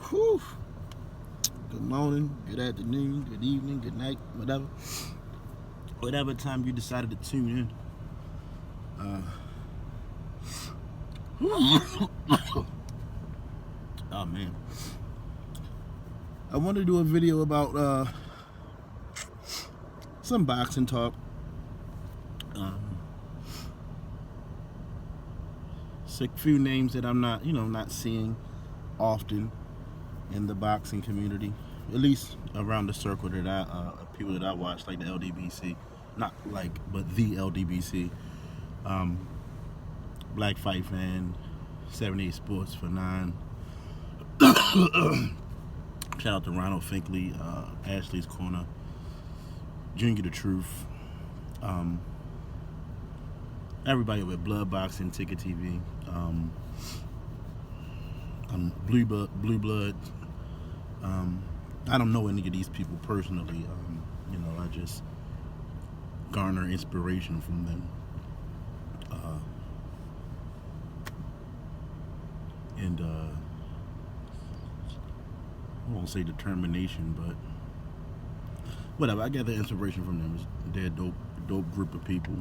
Whew. Good morning, good afternoon, good evening, good night, whatever. Whatever time you decided to tune in. Oh man. I want to do a video about some boxing talk. Um, a few names that I'm not seeing often in the boxing community, at least around the circle that people that I watch, like the LDBC, not like, but the LDBC, Black Fight Fan, 78 Sports for 9. Shout out to Ronald Finkley, Ashley's Corner, Junior the Truth, um, everybody with Blood Boxing, Ticket TV, Blue Blood. I don't know any of these people personally. I just garner inspiration from them. And I won't say determination, but whatever. I gather inspiration from them. They're a dope group of people.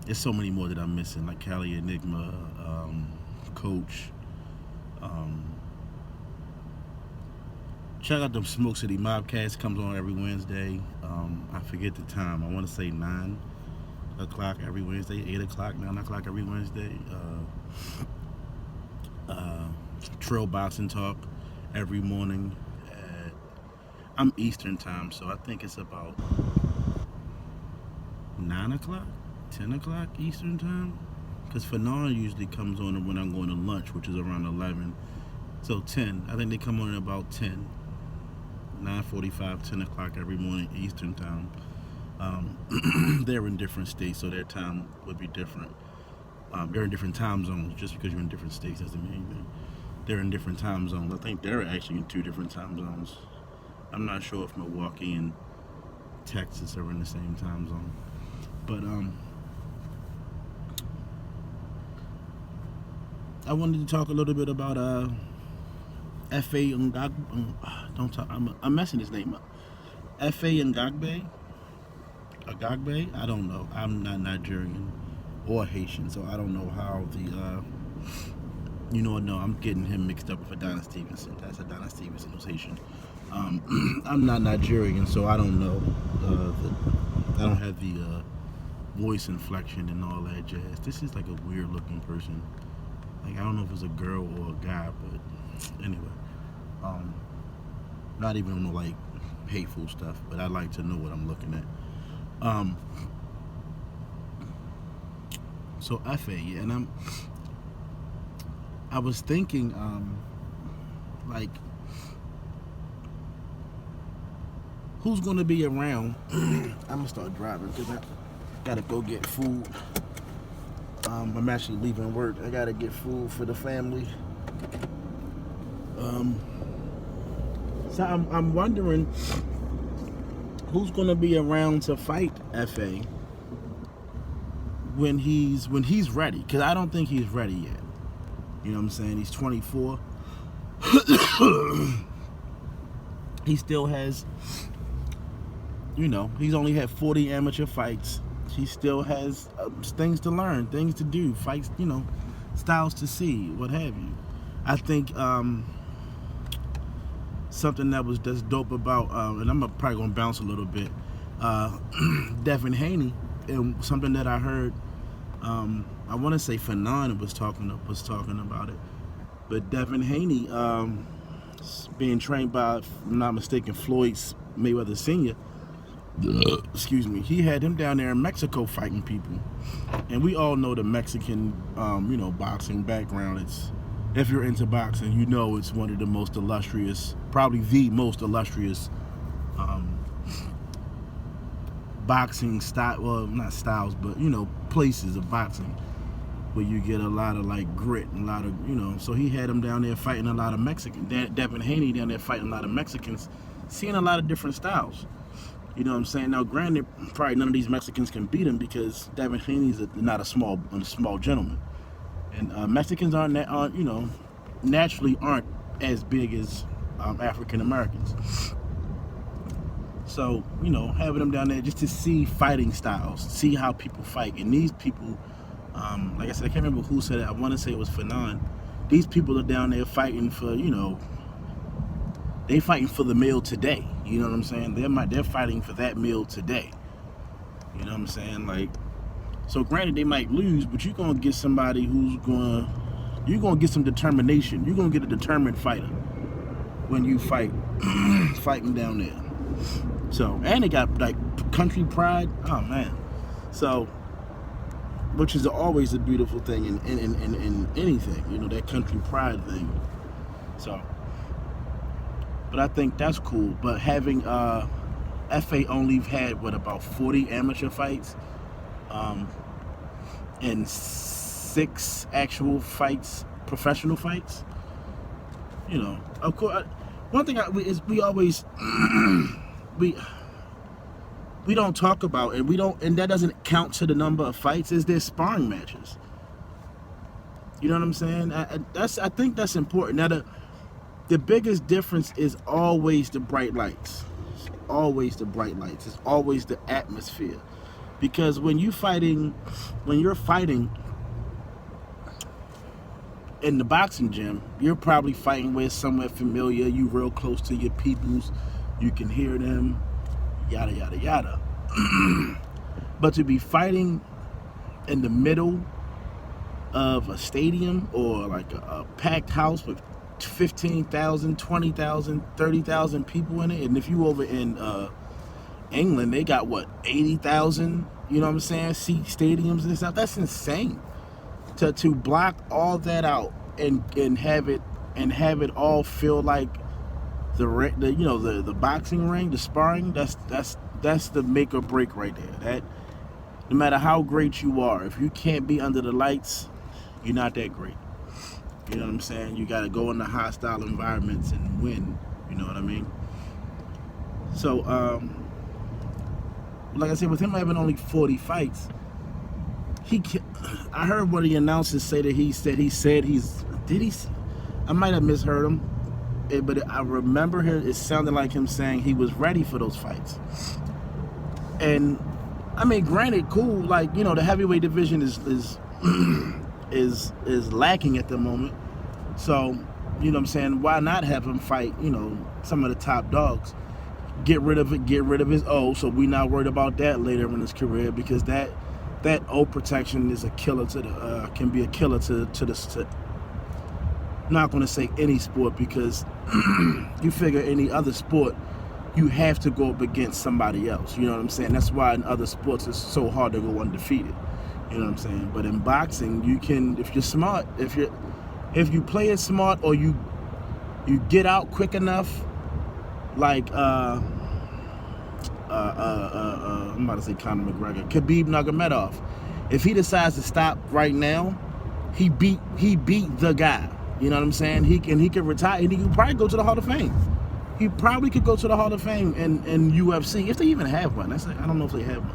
There's so many more that I'm missing, like Cali Enigma, Coach. Check out the Smoke City Mobcast. Comes on every Wednesday. I forget the time. I want to say 9 o'clock every Wednesday, 8 o'clock, 9 o'clock every Wednesday. Trail Boxing Talk every morning. I'm Eastern time, so I think it's about 9 o'clock, 10 o'clock Eastern time. Because Fanon usually comes on when I'm going to lunch, which is around 11. So 10. I think they come on at about 10. 9:45, 10 o'clock every morning Eastern time. They're in different states, so their time would be different. They're in different time zones. Just because you're in different states doesn't mean anything. They're in different time zones. I think they're actually in 2 different time zones. I'm not sure if Milwaukee and Texas are in the same time zone. But I wanted to talk a little bit about Efe Ajagba. Don't talk. I'm messing his name up. Efe Ajagba. I don't know. I'm not Nigerian or Haitian, so I don't know how the. No, I'm getting him mixed up with Adonis Stevenson. That's Adonis Stevenson who's Haitian. I'm not Nigerian, so I don't know. I don't have the voice inflection and all that jazz. This is like a weird looking person. Like, I don't know if it's a girl or a guy, but anyway. Not even on the like hateful stuff, but I like to know what I'm looking at. So Efe, and I was thinking, like, who's gonna be around? I'm gonna start driving because I gotta go get food. I'm actually leaving work. I gotta get food for the family. So I'm wondering who's gonna be around to fight Efe when he's ready. Because I don't think he's ready yet. You know what I'm saying? He's 24. He still has, he's only had 40 amateur fights. He still has things to learn, things to do, fights, styles to see, what have you. I think something that's dope about, and I'm probably gonna bounce a little bit, Devin Haney, and something that I heard. I want to say Fanon was talking about it, but Devin Haney, being trained by, if I'm not mistaken, Floyd Mayweather Sr. Excuse me. He had him down there in Mexico fighting people, and we all know the Mexican, boxing background. It's, if you're into boxing, it's one of the most illustrious, probably the most illustrious boxing style. Well, not styles, but places of boxing where you get a lot of like grit and a lot of So he had him down there fighting a lot of Mexicans. Devin Haney down there fighting a lot of Mexicans, seeing a lot of different styles. You know what I'm saying? Now, granted, probably none of these Mexicans can beat him because Devin Haney's not a small gentleman, and Mexicans naturally aren't as big as African Americans. So, having them down there just to see fighting styles, see how people fight. And these people, like I said, I can't remember who said it. I want to say it was Fanon. These people are down there fighting for, they fighting for the meal today. You know what I'm saying? They're fighting for that meal today. You know what I'm saying? Like, so granted they might lose, but you're gonna get somebody you're gonna get some determination. You're gonna get a determined fighter when you fighting down there. So, and they got like country pride. Oh man. So, which is always a beautiful thing in anything, that country pride thing. So, but I think that's cool. But having Efe only had about 40 amateur fights, and 6 actual fights, professional fights. Of course, one thing is we always we don't talk about, and that doesn't count to the number of fights, is their sparring matches. You know what I'm saying? I think that's important. Now the biggest difference is always the bright lights. It's always the bright lights. It's always the atmosphere. Because when you're fighting in the boxing gym, you're probably fighting with somewhere familiar. You real close to your peoples. You can hear them. Yada yada yada. But to be fighting in the middle of a stadium or like a packed house with 15,000, 20,000, 30,000 people in it, and if you over in England, they got 80,000, you know what I'm saying, seat stadiums and stuff. That's insane. To block all that out and have it all feel like the boxing ring, the sparring. That's the make or break right there. That no matter how great you are, if you can't be under the lights, you're not that great. You know what I'm saying? You got to go into hostile environments and win. You know what I mean? So, like I said, with him having only 40 fights, I heard one of the announcers say that I might have misheard him, but I remember it sounded like him saying he was ready for those fights. And I mean, granted, cool. Like, the heavyweight division is lacking at the moment. So, you know what I'm saying? Why not have him fight, some of the top dogs? Get rid of his O, so we not worried about that later in his career, because that O protection is a killer can be a killer to not going to say any sport, because you figure any other sport you have to go up against somebody else. You know what I'm saying? That's why in other sports it's so hard to go undefeated. You know what I'm saying? But in boxing, you can, if you're smart, if you play it smart, or you get out quick enough, like I'm about to say Conor McGregor, Khabib Nurmagomedov. If he decides to stop right now, he beat the guy. You know what I'm saying? He can retire, and he can probably go to the Hall of Fame. He probably could go to the Hall of Fame in UFC, if they even have one. I don't know if they have one,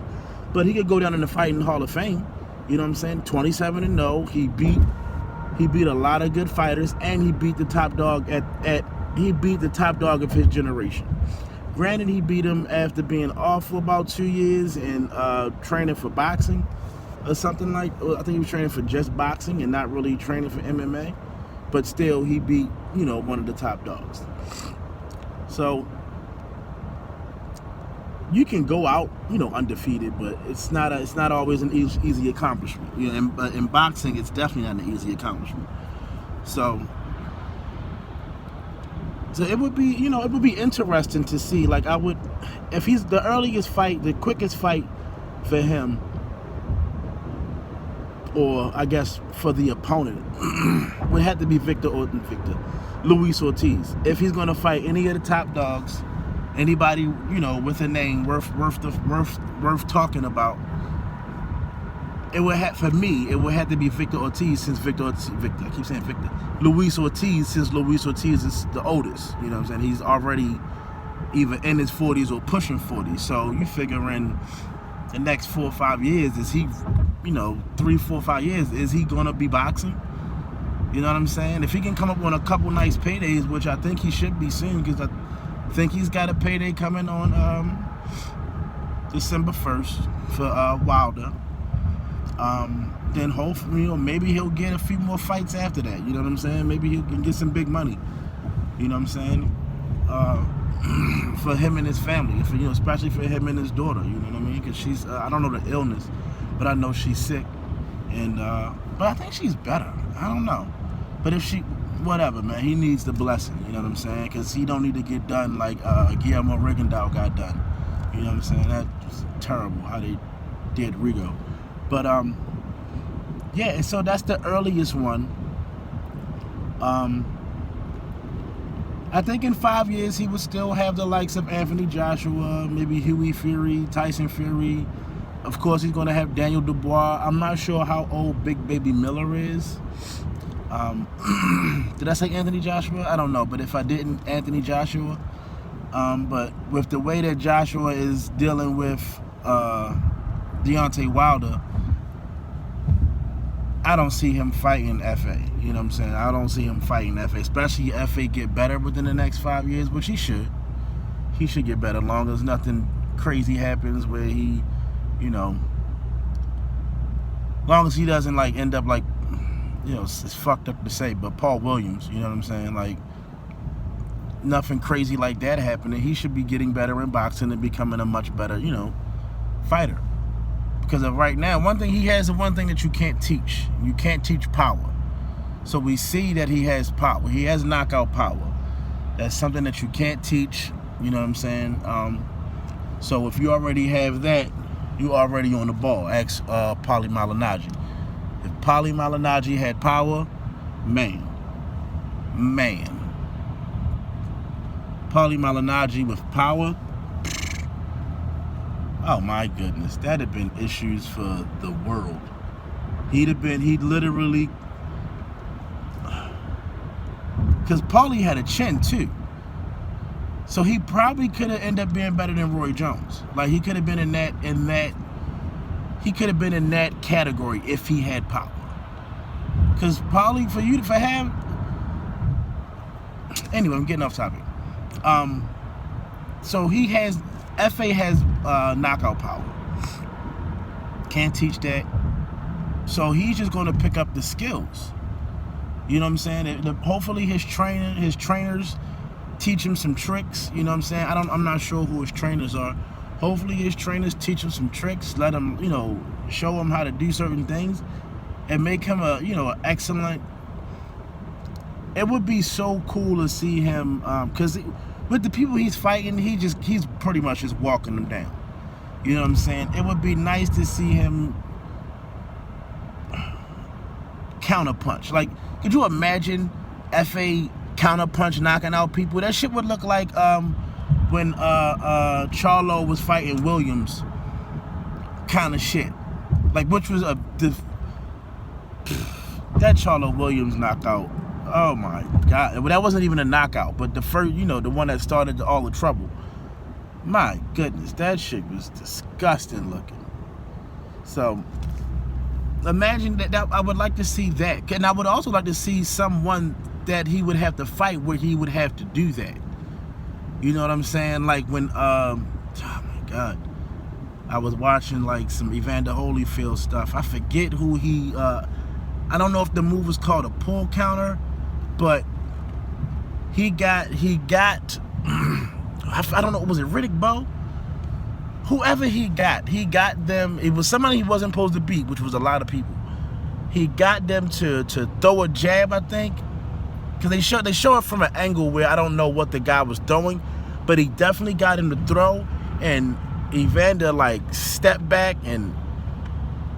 but he could go down in the Fighting Hall of Fame. You know what I'm saying? 27-0. He beat a lot of good fighters, and he beat the top dog he beat the top dog of his generation. Granted, he beat him after being off for about 2 years and training for boxing or something like. I think he was training for just boxing and not really training for MMA. But still, he beat one of the top dogs. So you can go out undefeated, but it's not always an easy accomplishment. But in boxing, it's definitely not an easy accomplishment. So it would be interesting to see. Like, if he's the earliest fight, the quickest fight for him, or I guess for the opponent, would have to be Luis Ortiz. If he's going to fight any of the top dogs, anybody with a name worth talking about, it would have to be Victor Ortiz, since Luis Ortiz, since Luis Ortiz is the oldest. You know what I'm saying? He's already either in his 40s or pushing 40. So you figure in the next 4 or 5 years, is he 3, 4, 5 years, is he gonna be boxing? You know what I'm saying? If he can come up on a couple nice paydays, which I think he should be soon, because I think he's got a payday coming on December 1st for Wilder. Then hopefully, maybe he'll get a few more fights after that. You know what I'm saying? Maybe he can get some big money. You know what I'm saying? For him and his family, for, especially for him and his daughter. You know what I mean? Because she's, I don't know the illness, but I know she's sick, and but I think she's better. I don't know, but if she, whatever, man, he needs the blessing. You know what I'm saying? Because he don't need to get done like Guillermo Rigondeaux got done. You know what I'm saying? That's terrible how they did Rigo. But yeah, and so that's the earliest one. I think in 5 years he would still have the likes of Anthony Joshua, maybe Huey Fury, Tyson Fury. Of course, he's going to have Daniel Dubois. I'm not sure how old Big Baby Miller is. Did I say Anthony Joshua? I don't know, but if I didn't, Anthony Joshua. But with the way that Joshua is dealing with Deontay Wilder, I don't see him fighting Efe. You know what I'm saying? I don't see him fighting Efe, especially if Efe get better within the next 5 years, which he should. He should get better, long as nothing crazy happens where he, long as he doesn't like end up like, it's fucked up to say, but Paul Williams. You know what I'm saying? Like, nothing crazy like that happening. He should be getting better in boxing and becoming a much better, fighter. Because of right now, one thing he has is one thing that you can't teach. You can't teach power. So we see that he has power. He has knockout power. That's something that you can't teach. You know what I'm saying? So if you already have that, you already on the ball. Ask Paulie Malignaggi. If Paulie Malignaggi had power, man. Paulie Malignaggi with power, oh my goodness, that'd have been issues for the world. He'd literally, because Paulie had a chin too. So he probably could have ended up being better than Roy Jones. Like, he could have been in that category if he had power. Because Paulie, for him, anyway, I'm getting off topic. So Efe has knockout power. Can't teach that. So he's just going to pick up the skills. You know what I'm saying? Hopefully his trainers teach him some tricks. You know what I'm saying? I'm not sure who his trainers are. Hopefully his trainers teach him some tricks, let him, show him how to do certain things, and make him an excellent. It would be so cool to see him, because with the people he's fighting, he's pretty much just walking them down. You know what I'm saying? It would be nice to see him counterpunch. Like, could you imagine Efe counterpunch knocking out people? That shit would look like when Charlo was fighting Williams kind of shit. Like, which was that Charlo Williams knockout. Oh my God. Well, that wasn't even a knockout, but the first, the one that started all the trouble. My goodness, that shit was disgusting looking. So imagine that I would like to see that. And I would also like to see someone that he would have to fight where he would have to do that. You know what I'm saying? Like when, oh my God, I was watching like some Evander Holyfield stuff. I forget who he, I don't know if the move was called a pull counter, but he got, I don't know, was it Riddick Bowe? Whoever he got them, it was somebody he wasn't supposed to beat, which was a lot of people. He got them to throw a jab, I think. Because they show it from an angle where I don't know what the guy was throwing, but he definitely got him to throw, and Evander like stepped back and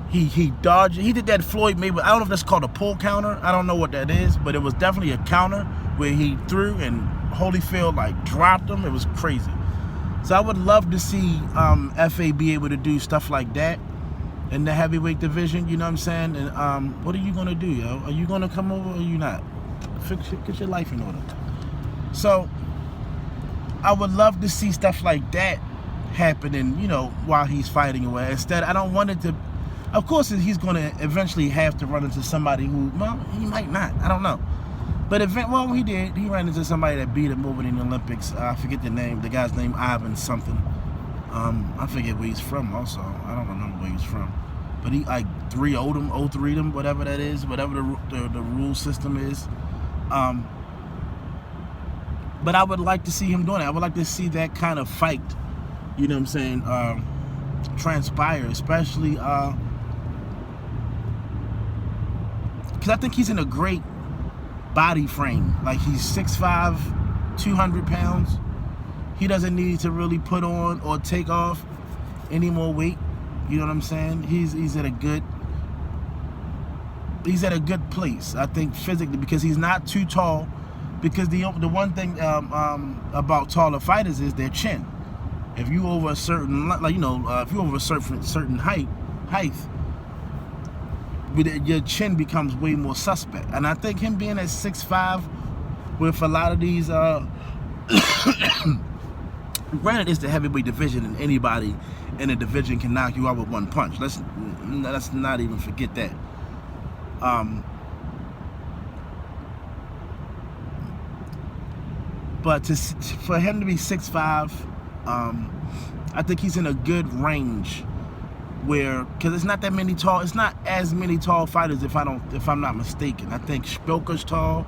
he dodged. He did that Floyd Mayweather. I don't know if that's called a pull counter. I don't know what that is, but it was definitely a counter where he threw and Holyfield like dropped him. It was crazy. So I would love to see Efe be able to do stuff like that in the heavyweight division. You know what I'm saying? And what are you gonna do, yo? Are you gonna come over or are you not? Get your life in order. So I would love to see stuff like that happening, while he's fighting away. Instead, I don't want it to. Of course, he's going to eventually have to run into somebody who, well, he might not. I don't know. But well, he did. He ran into somebody that beat him over in the Olympics. I forget the name. The guy's name, Ivan something. I forget where he's from also. I don't remember where he's from. But he like 3-0'd him, 0-3'd him, whatever that is, whatever the rule system is. But I would like to see him doing it. I would like to see that kind of fight, you know what I'm saying, transpire, especially because I think he's in a great body frame. Like, he's 6'5", 200 pounds. He doesn't need to really put on or take off any more weight. You know what I'm saying? He's at a good place, I think, physically, because he's not too tall. Because the one thing about taller fighters is their chin. If you over a certain, like, if you over a certain height, your chin becomes way more suspect. And I think him being at 6'5", with a lot of these, granted, it's the heavyweight division, and anybody in a division can knock you out with one punch. Let's not even forget that. But for him to be 6'5", I think he's in a good range where, because it's not as many tall fighters, if I'm not mistaken. I think Spilker's tall,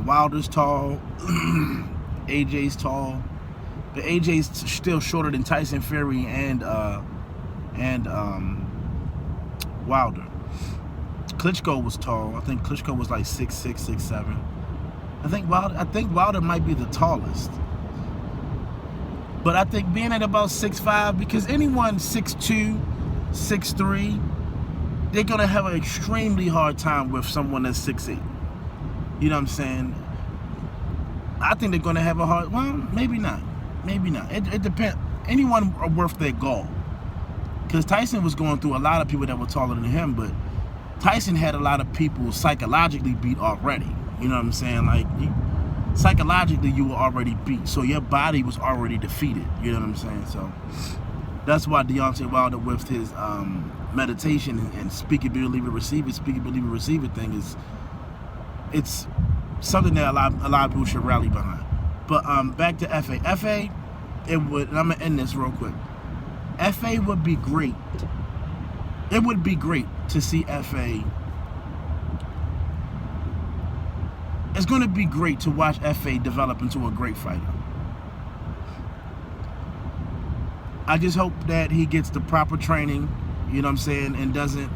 Wilder's tall, AJ's tall, but AJ's still shorter than Tyson Fury and Wilder. Klitschko was tall. I think Klitschko was like 6'6", 6'7". I think Wilder might be the tallest. But I think being at about 6'5", because anyone 6'2", 6'3", they're going to have an extremely hard time with someone that's 6'8". You know what I'm saying? I think they're going to have a hard, well, maybe not. Maybe not. It depends. Anyone are worth their gall. Because Tyson was going through a lot of people that were taller than him, but Tyson had a lot of people psychologically beat already. You know what I'm saying? Like, psychologically, you were already beat. So your body was already defeated. You know what I'm saying? So that's why Deontay Wilder, with his meditation and speak it, believe it, receive it thing, it's something that a lot of people should rally behind. But back to Efe. Efe, and I'm going to end this real quick. Efe would be great. It would be great to see Efe. It's going to be great to watch Efe develop into a great fighter. I just hope that he gets the proper training, you know what I'm saying, and doesn't...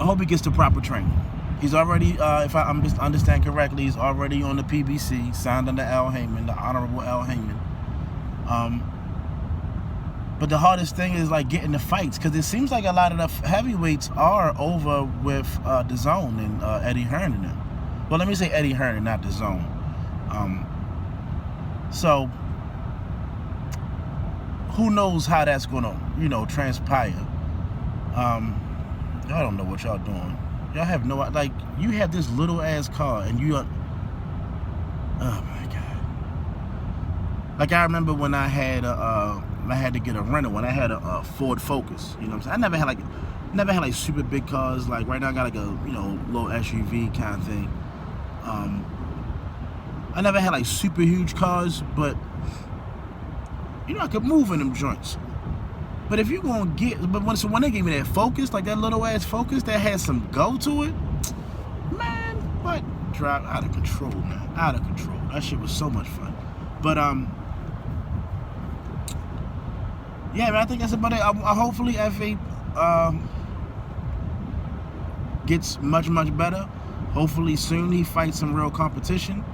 I hope he gets the proper training. He's already, if I understand correctly, he's already on the PBC, signed under Al Heyman, the Honorable Al Heyman. But the hardest thing is, like, getting the fights, because it seems like a lot of the heavyweights are over with DAZN and Eddie Hearn and them. Well, let me say Eddie Hearn and not DAZN. So who knows how that's gonna, transpire. Y'all don't know what y'all doing. Y'all have no, like, you have this little ass car and you are, oh my God. Like, I remember when I had to get a rental when I had a Ford Focus, you know what I'm saying? I never had like super big cars. Like, right now I got like a, little SUV kind of thing. I never had like super huge cars, but I could move in them joints. But if you're gonna when they gave me that Focus, like that little ass Focus that had some go to it, man, what? Drive out of control, man, out of control. That shit was so much fun. But yeah, man, I think that's about it. Hopefully Efe gets much better. Hopefully soon he fights some real competition.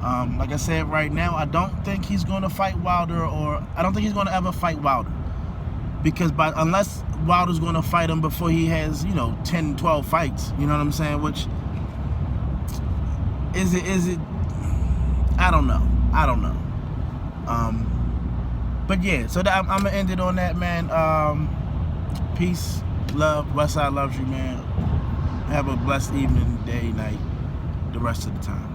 Like I said, right now, I don't think he's going to fight Wilder, or I don't think he's going to ever fight Wilder. Because unless Wilder's going to fight him before he has, 10, 12 fights, you know what I'm saying? Which, is it, I don't know. But yeah, so I'm going to end it on that, man. Peace, love, Westside loves you, man. Have a blessed evening, day, night, the rest of the time.